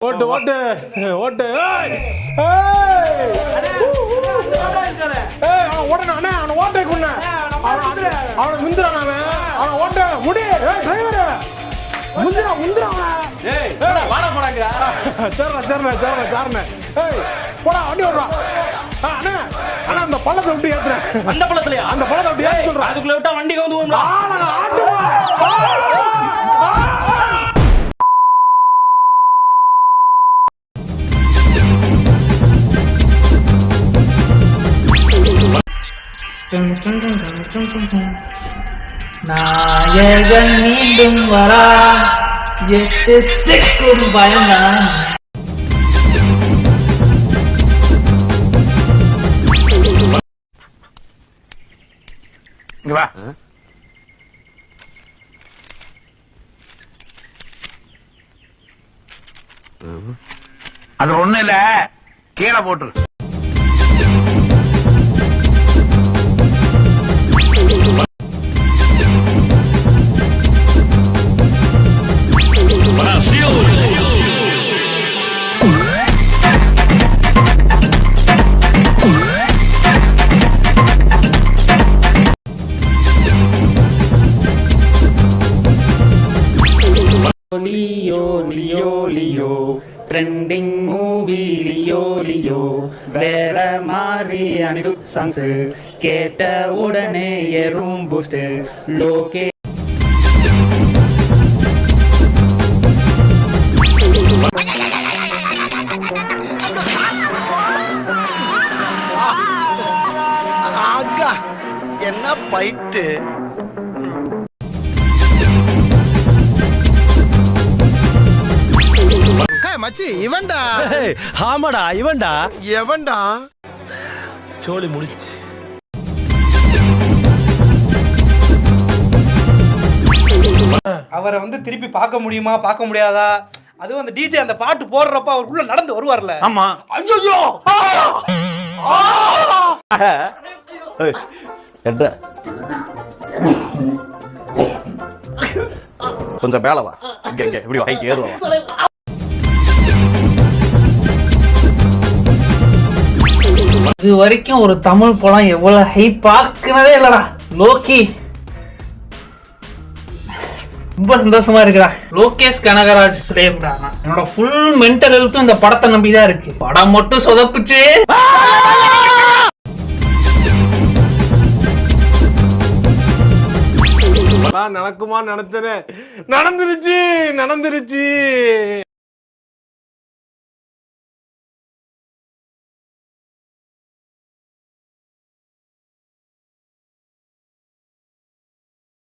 ஓட்டு ஓட்டு ஓட்டு ஓடனே அவனை ஓட்டை கொண்டு அவனை முந்திரான் அவனை ஓட்ட முடி டிரைவர் முந்திரா முந்திரான் போடா வண்டி ஓடுறான் அண்ணா அண்ணா அந்த பள்ளத்தை விட்டு ஏத்துறேன். அந்த பள்ளத்துலயா? அந்த பள்ளத்தை விட்டு ஏத்து சொல்றேன். அதுக்குள்ள விட்டா வண்டி வந்து நாயகன் மீண்டும் வரா எட்டு பயந்தான். அது ஒண்ணு இல்ல, கீழே போட்டு Leo Leo Leo trending movie Leo Leo வேற மாதிரி அனிருத் சாங்ஸ் கேட்ட உடனே ஏறும் பூஸ்ட் லோகே. என்ன பைட்டு மச்சி இவன்டா. ஆமாடா இவன்டா. எவன்டா? சோலி முடிச்சு. அவரை வந்து திருப்பி பார்க்க முடியுமா பார்க்க முடியாதா? அதுவும் அந்த டிஜே அந்த பாட்டு போடுறப்ப அவர் உள்ள நடந்து வருவார்ல. ஆமா. ஐயோ கொஞ்சம் மேல வா. இங்க இங்க இப்படி வா, இங்க ஏறுவா. இது வரைக்கும் ஒரு தமிழ் படம் எவ்வளவு ஹைப் பார்க்கனதே இல்லடா. லோக்கி ரொம்ப சந்தோஷமா இருக்குடா. லோகேஷ் கனகராஜ் ஸ்லேவ்டா. என்னோட ஃபுல் மென்டல் ஹெல்த்தும் இந்த படத்தை நம்பிதான் இருக்கு. படம் மட்டும் சொதப்புச்சு. நடக்குமா நினைச்சேன், நடந்துருச்சு நடந்துருச்சு.